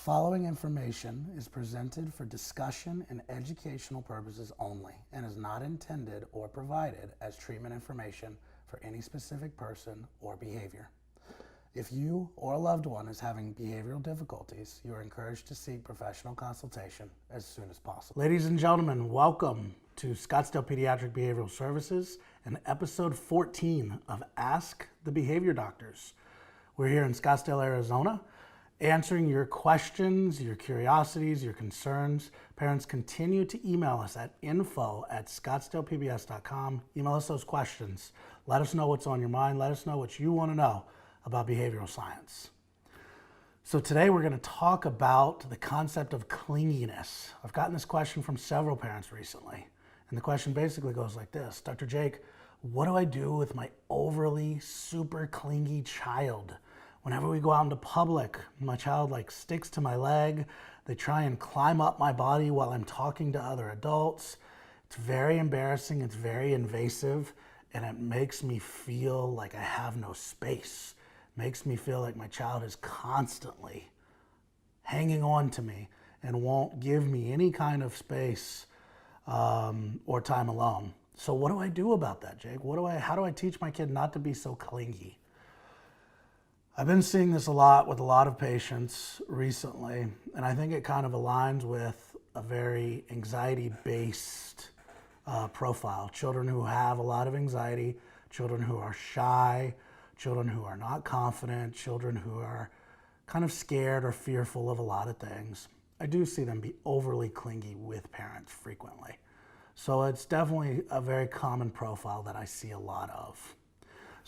following information is presented for discussion and educational purposes only and is not intended or provided as treatment information for any specific person or behavior. If you or a loved one is having behavioral difficulties, you are encouraged to seek professional consultation as soon as possible. Ladies and gentlemen, welcome to Scottsdale Pediatric Behavioral Services and episode 14 of Ask the Behavior Doctors. We're here in Scottsdale, Arizona, answering your questions, your curiosities, your concerns. Parents continue to email us at info@scottsdalepbs.com. Email us those questions. Let us know what's on your mind. Let us know what you want to know about behavioral science. So today we're going to talk about the concept of clinginess. I've gotten this question from several parents recently. And the question basically goes like this: Dr. Jake, what do I do with my overly super clingy child? Whenever we go out into public, my child sticks to my leg. They try and climb up my body while I'm talking to other adults. It's very embarrassing, it's very invasive, and it makes me feel like I have no space. It makes me feel like my child is constantly hanging on to me and won't give me any kind of space or time alone. So what do I do about that, Jake? How do I teach my kid not to be so clingy? I've been seeing this a lot with a lot of patients recently, and I think it kind of aligns with a very anxiety-based profile. Children who have a lot of anxiety, children who are shy, children who are not confident, children who are kind of scared or fearful of a lot of things. I do see them be overly clingy with parents frequently. So it's definitely a very common profile that I see a lot of.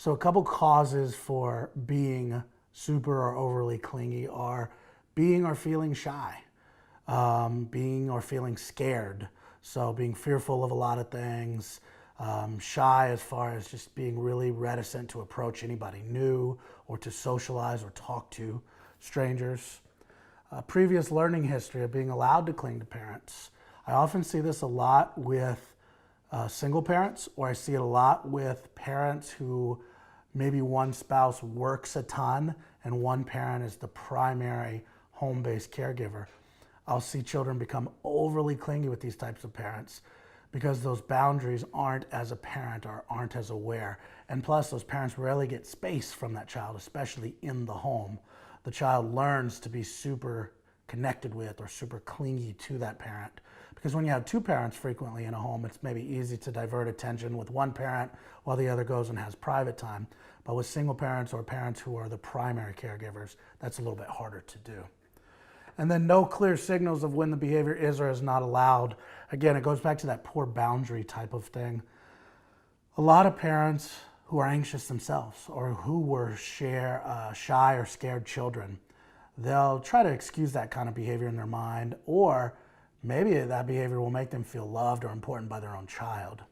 So a couple causes for being super or overly clingy are being or feeling shy, being or feeling scared. So being fearful of a lot of things, shy as far as just being really reticent to approach anybody new or to socialize or talk to strangers. Previous learning history of being allowed to cling to parents. I often see this a lot with single parents, or I see it a lot with parents who maybe one spouse works a ton and one parent is the primary home-based caregiver. I'll see children become overly clingy with these types of parents because those boundaries aren't as apparent or aren't as aware. And plus, those parents rarely get space from that child, especially in the home. The child learns to be super connected with or super clingy to that parent. Because when you have two parents frequently in a home, it's maybe easy to divert attention with one parent while the other goes and has private time. But with single parents or parents who are the primary caregivers, that's a little bit harder to do. And then no clear signals of when the behavior is or is not allowed. Again, it goes back to that poor boundary type of thing. A lot of parents who are anxious themselves or who were shy or scared children, they'll try to excuse that kind of behavior in their mind, or maybe that behavior will make them feel loved or important by their own child.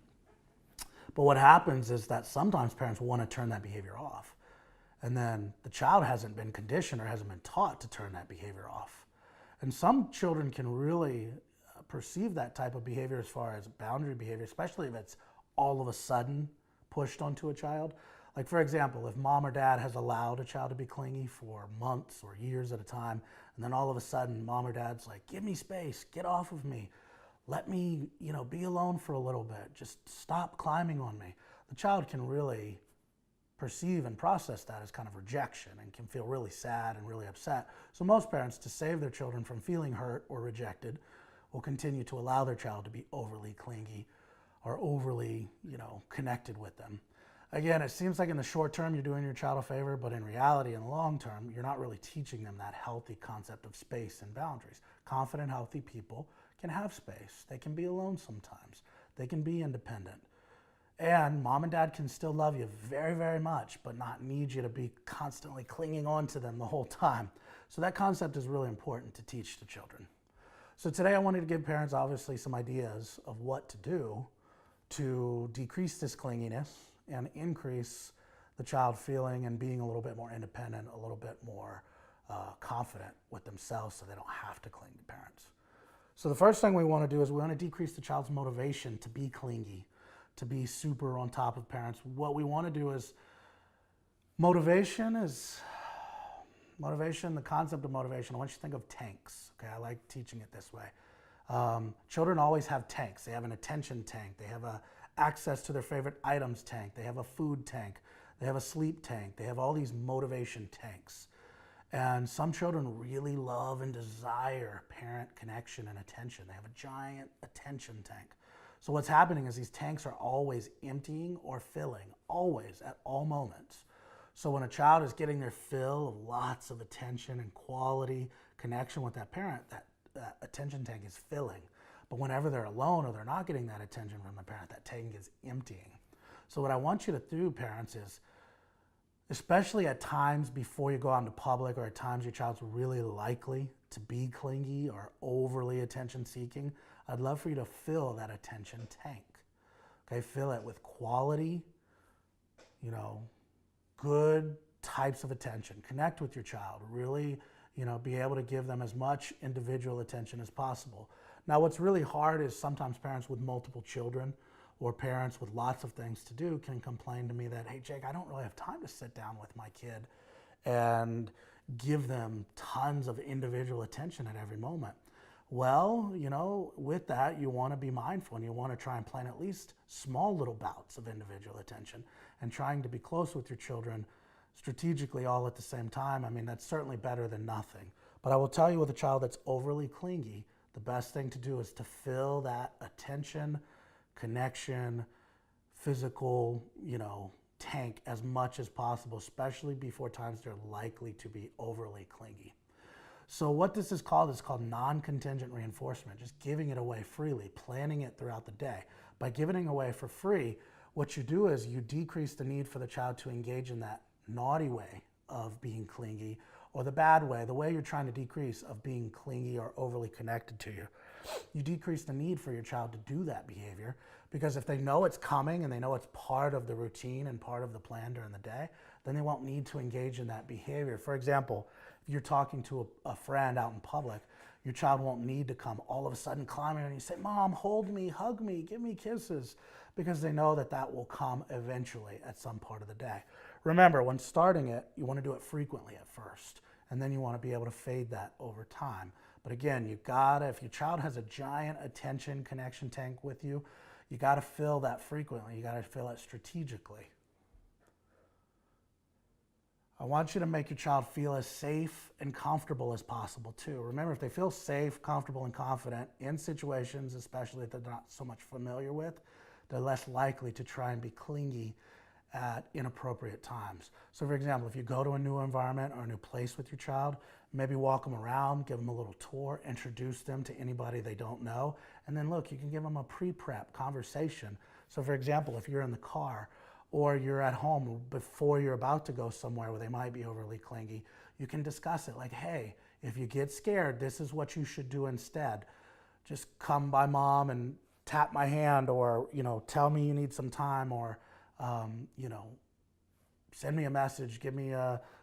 But what happens is that sometimes parents want to turn that behavior off. And then the child hasn't been conditioned or hasn't been taught to turn that behavior off. And some children can really perceive that type of behavior as far as boundary behavior, especially if it's all of a sudden pushed onto a child. Like, for example, if mom or dad has allowed a child to be clingy for months or years at a time, and then all of a sudden mom or dad's like, give me space, get off of me, let me, be alone for a little bit, just stop climbing on me. The child can really perceive and process that as kind of rejection and can feel really sad and really upset. So most parents, to save their children from feeling hurt or rejected, will continue to allow their child to be overly clingy or overly, connected with them. Again, it seems like in the short term you're doing your child a favor, but in reality, in the long term, you're not really teaching them that healthy concept of space and boundaries. Confident, healthy people can have space. They can be alone sometimes. They can be independent. And mom and dad can still love you very, very much, but not need you to be constantly clinging on to them the whole time. So that concept is really important to teach to children. So today I wanted to give parents obviously some ideas of what to do to decrease this clinginess and increase the child feeling and being a little bit more independent, a little bit more confident with themselves so they don't have to cling to parents. So the first thing we want to do is we want to decrease the child's motivation to be clingy, to be super on top of parents. What we want to do is, motivation is Motivation, the concept of motivation, I want you to think of tanks. Okay, I like teaching it this way. Children always have tanks. They have an attention tank. They have a access to their favorite items tank. They have a food tank. They have a sleep tank. They have all these motivation tanks. And some children really love and desire parent connection and attention. They have a giant attention tank. So what's happening is these tanks are always emptying or filling, always, at all moments. So when a child is getting their fill of lots of attention and quality connection with that parent, that attention tank is filling. But whenever they're alone or they're not getting that attention from the parent, that tank is emptying. So what I want you to do, parents, is especially at times before you go out into public or at times your child's really likely to be clingy or overly attention seeking, I'd love for you to fill that attention tank. Okay, fill it with quality, good types of attention. Connect with your child. Really, be able to give them as much individual attention as possible. Now, what's really hard is sometimes parents with multiple children or parents with lots of things to do can complain to me that, hey, Jake, I don't really have time to sit down with my kid and give them tons of individual attention at every moment. Well, with that, you want to be mindful and you want to try and plan at least small little bouts of individual attention and trying to be close with your children strategically all at the same time. I mean, that's certainly better than nothing. But I will tell you, with a child that's overly clingy, the best thing to do is to fill that attention, connection, physical, tank as much as possible, especially before times they're likely to be overly clingy. So what this is called non-contingent reinforcement, just giving it away freely, planning it throughout the day. By giving it away for free, what you do is you decrease the need for the child to engage in that naughty way of being clingy or the bad way, the way you're trying to decrease of being clingy or overly connected to you. You decrease the need for your child to do that behavior because if they know it's coming and they know it's part of the routine and part of the plan during the day, then they won't need to engage in that behavior. For example, if you're talking to a friend out in public, your child won't need to come all of a sudden climbing and you say, Mom, hold me, hug me, give me kisses, because they know that will come eventually at some part of the day. Remember, when starting it, you want to do it frequently at first, and then you want to be able to fade that over time. But again, if your child has a giant attention connection tank with you, you got to fill that frequently. You got to fill it strategically. I want you to make your child feel as safe and comfortable as possible too. Remember, if they feel safe, comfortable, and confident in situations, especially that they're not so much familiar with, they're less likely to try and be clingy at inappropriate times. So for example, if you go to a new environment or a new place with your child, maybe walk them around, give them a little tour, introduce them to anybody they don't know, and then look, you can give them a pre-prep conversation. So for example, if you're in the car or you're at home before you're about to go somewhere where they might be overly clingy, you can discuss it like, hey, if you get scared, this is what you should do instead. Just come by Mom and tap my hand, or tell me you need some time, or send me a message, give me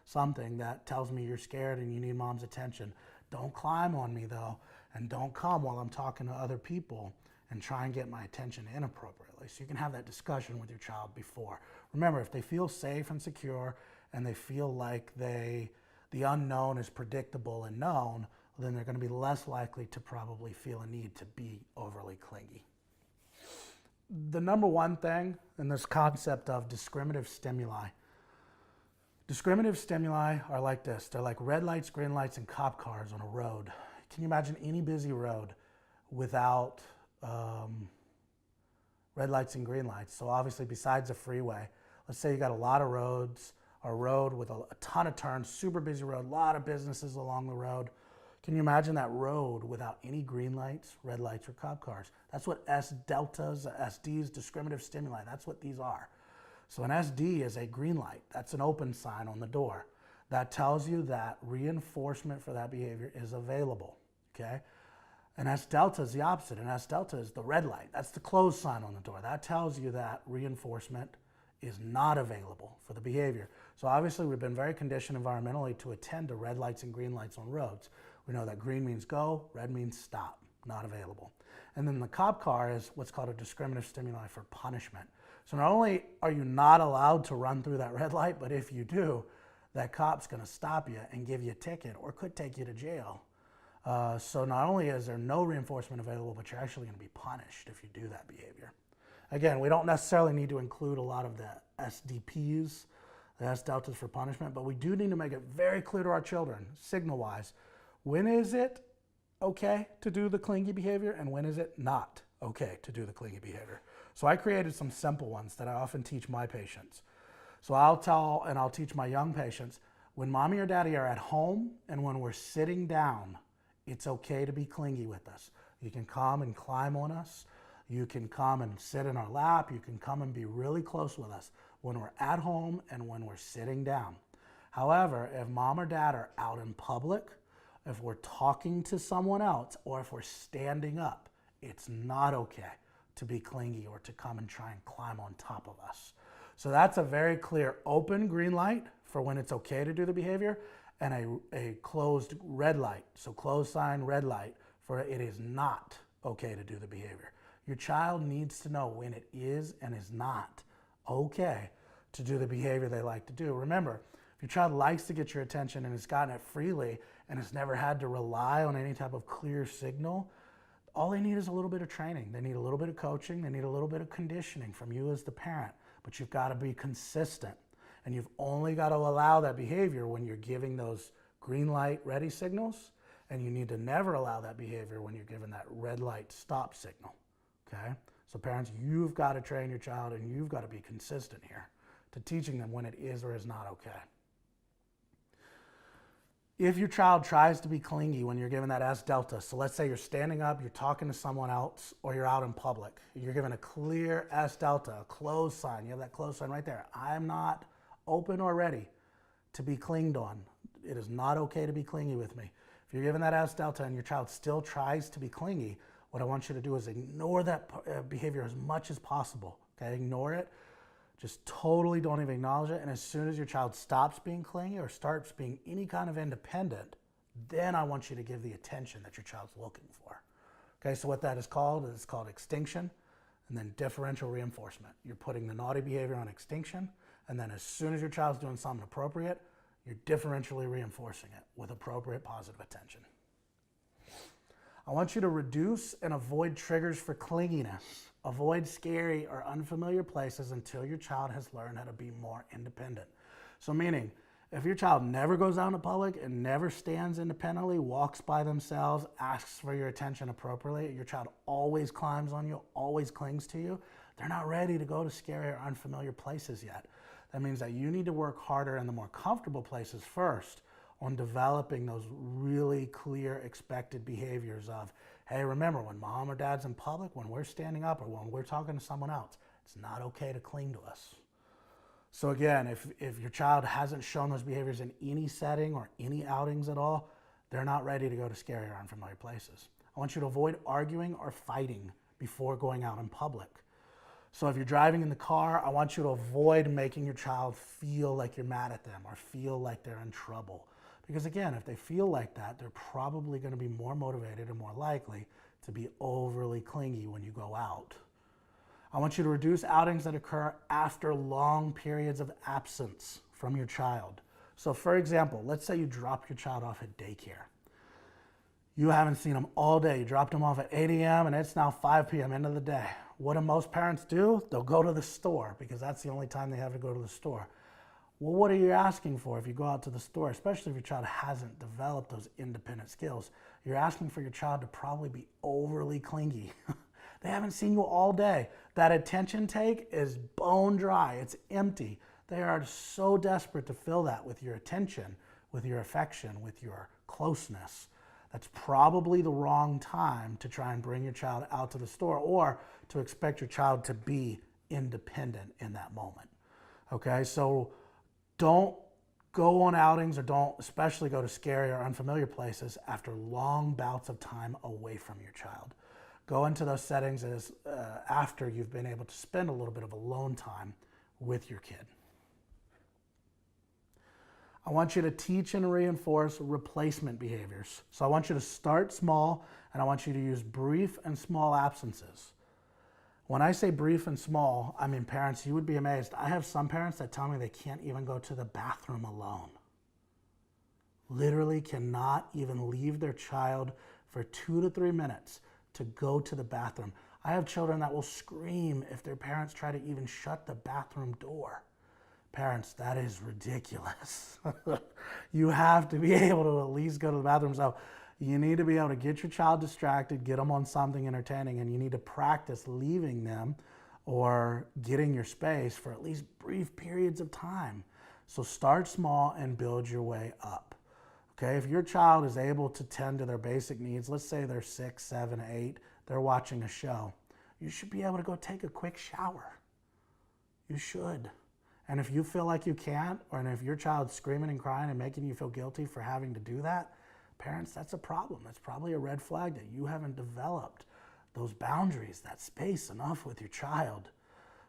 something that tells me you're scared and you need Mom's attention. Don't climb on me though, and don't come while I'm talking to other people and try and get my attention inappropriately. So you can have that discussion with your child before. Remember, if they feel safe and secure and they feel like the unknown is predictable and known, then they're going to be less likely to probably feel a need to be overly clingy. The number one thing in this concept of discriminative stimuli. Discriminative stimuli are like this. They're like red lights, green lights, and cop cars on a road. Can you imagine any busy road without red lights and green lights? So obviously, besides a freeway, let's say you got a lot of roads, a road with a ton of turns, super busy road, a lot of businesses along the road. Can you imagine that road without any green lights, red lights, or cop cars? That's what S-deltas, SDs, discriminative stimuli, that's what these are. So an SD is a green light. That's an open sign on the door. That tells you that reinforcement for that behavior is available, okay? An S-delta is the opposite. An S-delta is the red light. That's the closed sign on the door. That tells you that reinforcement is not available for the behavior. So obviously we've been very conditioned environmentally to attend to red lights and green lights on roads. We know that green means go, red means stop, not available. And then the cop car is what's called a discriminative stimuli for punishment. So not only are you not allowed to run through that red light, but if you do, that cop's going to stop you and give you a ticket or could take you to jail. So not only is there no reinforcement available, but you're actually going to be punished if you do that behavior. Again, we don't necessarily need to include a lot of the SDPs, the S deltas for punishment, but we do need to make it very clear to our children, signal-wise, when is it okay to do the clingy behavior and when is it not okay to do the clingy behavior. So I created some simple ones that I often teach my patients. So I'll teach my young patients, when mommy or daddy are at home and when we're sitting down, it's okay to be clingy with us. You can come and climb on us. You can come and sit in our lap. You can come and be really close with us when we're at home and when we're sitting down. However, if mom or dad are out in public, if we're talking to someone else, or if we're standing up, it's not okay to be clingy or to come and try and climb on top of us. So that's a very clear open green light for when it's okay to do the behavior, and a closed red light, so closed sign, red light, for it is not okay to do the behavior. Your child needs to know when it is and is not okay to do the behavior they like to do. Remember, if your child likes to get your attention and has gotten it freely and has never had to rely on any type of clear signal, all they need is a little bit of training. They need a little bit of coaching. They need a little bit of conditioning from you as the parent, but you've got to be consistent. And you've only got to allow that behavior when you're giving those green light ready signals, and you need to never allow that behavior when you're given that red light stop signal, okay? So parents, you've got to train your child and you've got to be consistent here to teaching them when it is or is not okay. If your child tries to be clingy when you're given that S delta, so let's say you're standing up, you're talking to someone else, or you're out in public, you're given a clear S delta, a closed sign, you have that closed sign right there. I'm not open or ready to be clinged on. It is not okay to be clingy with me. If you're given that S delta and your child still tries to be clingy, what I want you to do is ignore that behavior as much as possible, okay? Ignore it. Just totally don't even acknowledge it. And as soon as your child stops being clingy or starts being any kind of independent, then I want you to give the attention that your child's looking for. Okay, so what that is called extinction and then differential reinforcement. You're putting the naughty behavior on extinction, and then as soon as your child's doing something appropriate, you're differentially reinforcing it with appropriate positive attention. I want you to reduce and avoid triggers for clinginess. Avoid scary or unfamiliar places until your child has learned how to be more independent. So meaning, if your child never goes out in public and never stands independently, walks by themselves, asks for your attention appropriately, your child always climbs on you, always clings to you, they're not ready to go to scary or unfamiliar places yet. That means that you need to work harder in the more comfortable places first on developing those really clear expected behaviors of, hey, remember, when mom or dad's in public, when we're standing up or when we're talking to someone else, it's not okay to cling to us. So again, if your child hasn't shown those behaviors in any setting or any outings at all, they're not ready to go to scary or unfamiliar places. I want you to avoid arguing or fighting before going out in public. So if you're driving in the car, I want you to avoid making your child feel like you're mad at them or feel like they're in trouble. Because again, if they feel like that, they're probably going to be more motivated and more likely to be overly clingy when you go out. I want you to reduce outings that occur after long periods of absence from your child. So for example, let's say you drop your child off at daycare. You haven't seen them all day. You dropped them off at 8 a.m. and it's now 5 p.m. end of the day. What do most parents do? They'll go to the store because that's the only time they have to go to the store. Well, what are you asking for if you go out to the store, especially if your child hasn't developed those independent skills? You're asking for your child to probably be overly clingy. They haven't seen you all day. That attention take is bone dry. It's empty. They are so desperate to fill that with your attention, with your affection, with your closeness. That's probably the wrong time to try and bring your child out to the store or to expect your child to be independent in that moment. Okay, so don't go on outings or don't especially go to scary or unfamiliar places after long bouts of time away from your child. Go into those settings after you've been able to spend a little bit of alone time with your kid. I want you to teach and reinforce replacement behaviors. So I want you to start small, and I want you to use brief and small absences. When I say brief and small, I mean, parents, you would be amazed. I have some parents that tell me they can't even go to the bathroom alone. literally cannot even leave their child for 2 to 3 minutes to go to the bathroom. I have children that will scream if their parents try to even shut the bathroom door. Parents, that is ridiculous. You have to be able to at least go to the bathroom. So you need to be able to get your child distracted, get them on something entertaining, and you need to practice leaving them or getting your space for at least brief periods of time. So start small and build your way up. Okay, if your child is able to tend to their basic needs, let's say they're 6, 7, 8, they're watching a show, you should be able to go take a quick shower. You should. And if you feel like you can't, and if your child's screaming and crying and making you feel guilty for having to do that, parents, that's a problem. That's probably a red flag that you haven't developed those boundaries, that space enough with your child.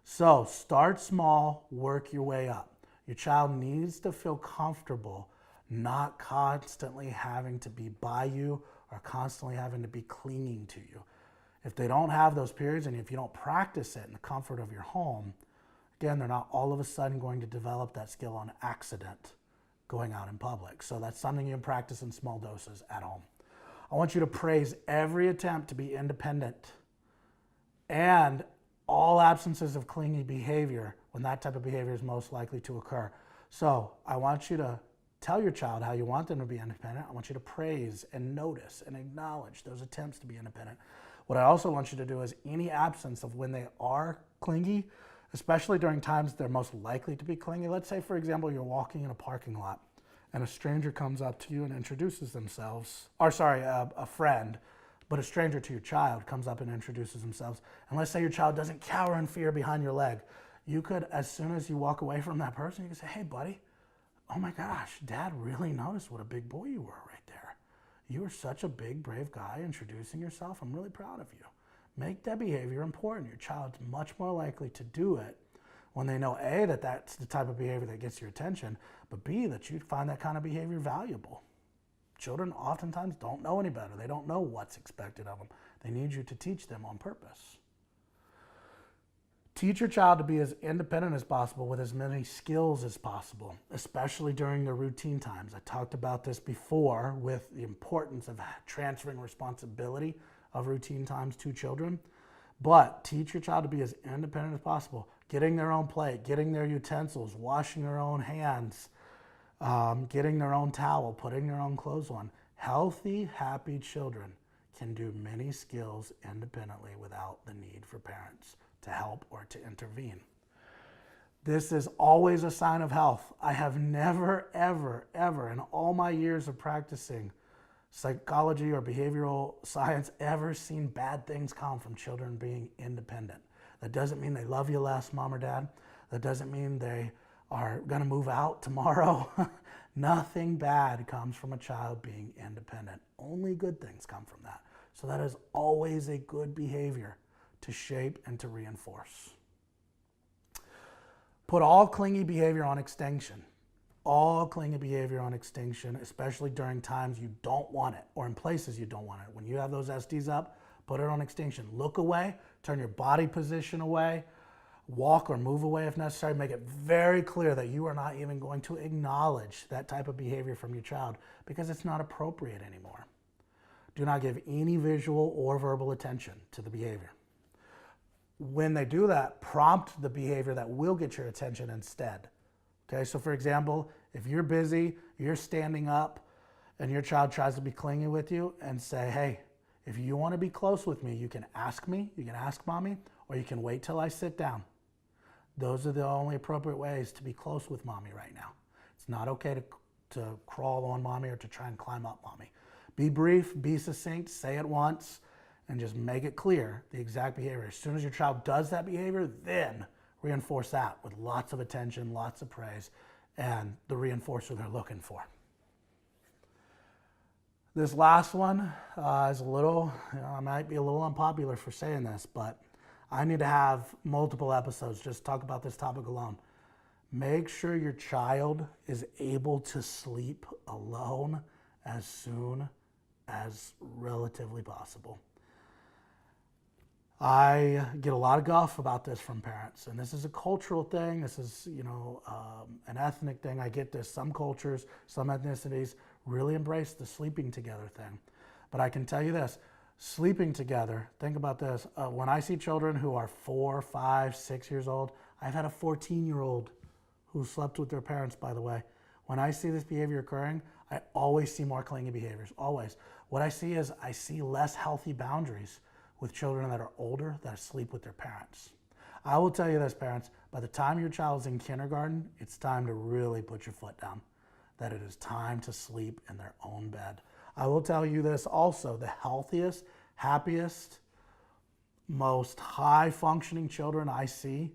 So start small, work your way up. Your child needs to feel comfortable not constantly having to be by you or constantly having to be clinging to you. If they don't have those periods and if you don't practice it in the comfort of your home, again, they're not all of a sudden going to develop that skill on accident going out in public. So that's something you can practice in small doses at home. I want you to praise every attempt to be independent and all absences of clingy behavior when that type of behavior is most likely to occur. So I want you to tell your child how you want them to be independent. I want you to praise and notice and acknowledge those attempts to be independent. What I also want you to do is any absence of when they are clingy, especially during times they're most likely to be clingy. Let's say, for example, you're walking in a parking lot and a stranger comes up to you and introduces themselves, a friend, but a stranger to your child comes up and introduces themselves. And let's say your child doesn't cower in fear behind your leg. You could, as soon as you walk away from that person, you can say, hey, buddy, oh my gosh, Dad really noticed what a big boy you were right there. You were such a big, brave guy introducing yourself. I'm really proud of you. Make that behavior important. Your child's much more likely to do it when they know, A, that that's the type of behavior that gets your attention, but B, that you find that kind of behavior valuable. Children oftentimes don't know any better. They don't know what's expected of them. They need you to teach them on purpose. Teach your child to be as independent as possible with as many skills as possible, especially during their routine times. I talked about this before with the importance of transferring responsibility of routine times to children. But teach your child to be as independent as possible, getting their own plate, getting their utensils, washing their own hands, getting their own towel, putting their own clothes on. Healthy, happy children can do many skills independently without the need for parents to help or to intervene. This is always a sign of health. I have never, ever, ever in all my years of practicing psychology or behavioral science ever seen bad things come from children being independent. That doesn't mean they love you less, mom or dad. That doesn't mean they are going to move out tomorrow. Nothing bad comes from a child being independent. Only good things come from that. So that is always a good behavior to shape and to reinforce. Put all clingy behavior on extinction. All clingy behavior on extinction, especially during times you don't want it or in places you don't want it. When you have those SDs up, put it on extinction. Look away, turn your body position away, walk or move away if necessary. Make it very clear that you are not even going to acknowledge that type of behavior from your child because it's not appropriate anymore. Do not give any visual or verbal attention to the behavior. When they do that, prompt the behavior that will get your attention instead. Okay, so for example, if you're busy, you're standing up, and your child tries to be clingy with you and say, hey, if you want to be close with me, you can ask mommy, or you can wait till I sit down. Those are the only appropriate ways to be close with mommy right now. It's not okay to crawl on mommy or to try and climb up mommy. Be brief, be succinct, say it once, and just make it clear the exact behavior. As soon as your child does that behavior, then reinforce that with lots of attention, lots of praise, and the reinforcer they're looking for. This last one is a little, I might be a little unpopular for saying this, but I need to have multiple episodes just talk about this topic alone. Make sure your child is able to sleep alone as soon as relatively possible. I get a lot of guff about this from parents, and this is a cultural thing. This is, an ethnic thing. I get this. Some cultures, some ethnicities really embrace the sleeping together thing. But I can tell you this, sleeping together, think about this. When I see children who are 4, 5, 6 years old, I've had a 14-year-old who slept with their parents, by the way. When I see this behavior occurring, I always see more clingy behaviors, always. What I see is I see less healthy boundaries with children that are older that sleep with their parents. I will tell you this, parents, by the time your child's in kindergarten, it's time to really put your foot down, that it is time to sleep in their own bed. I will tell you this also, the healthiest, happiest, most high-functioning children I see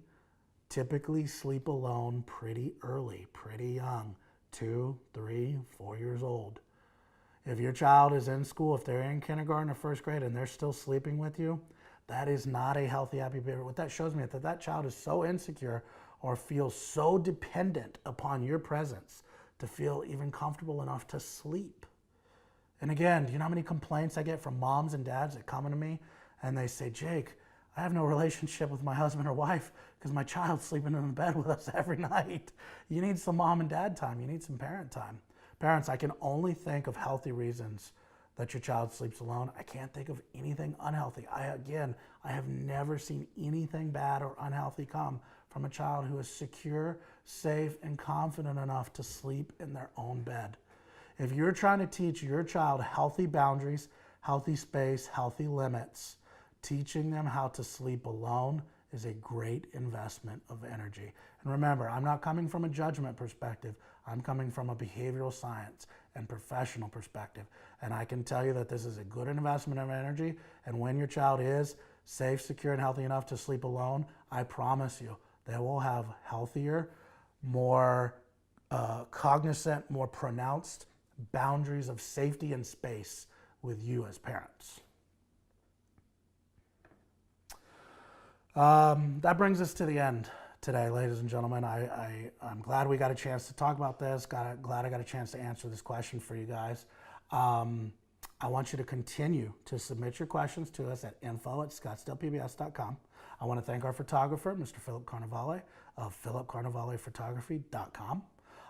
typically sleep alone pretty early, pretty young, 2, 3, 4 years old. If your child is in school, if they're in kindergarten or first grade and they're still sleeping with you, that is not a healthy, happy behavior. What that shows me is that that child is so insecure or feels so dependent upon your presence to feel even comfortable enough to sleep. And again, do you know how many complaints I get from moms and dads that come to me and they say, Jake, I have no relationship with my husband or wife because my child's sleeping in the bed with us every night. You need some mom and dad time. You need some parent time. Parents, I can only think of healthy reasons that your child sleeps alone. I can't think of anything unhealthy. I have never seen anything bad or unhealthy come from a child who is secure, safe, and confident enough to sleep in their own bed. If you're trying to teach your child healthy boundaries, healthy space, healthy limits, teaching them how to sleep alone is a great investment of energy. And remember, I'm not coming from a judgment perspective. I'm coming from a behavioral science and professional perspective. And I can tell you that this is a good investment of energy. And when your child is safe, secure, and healthy enough to sleep alone, I promise you, they will have healthier, more cognizant, more pronounced boundaries of safety and space with you as parents. That brings us to the end today, ladies and gentlemen. I'm glad we got a chance to talk about this. Glad I got a chance to answer this question for you guys. I want you to continue to submit your questions to us at info@scottsdalepbs.com. I want to thank our photographer, Mr. Philip Carnevale of philipcarnevalephotography.com.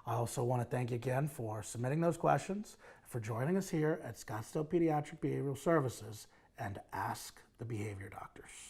I also want to thank you again for submitting those questions, for joining us here at Scottsdale Pediatric Behavioral Services and Ask the Behavior Doctors.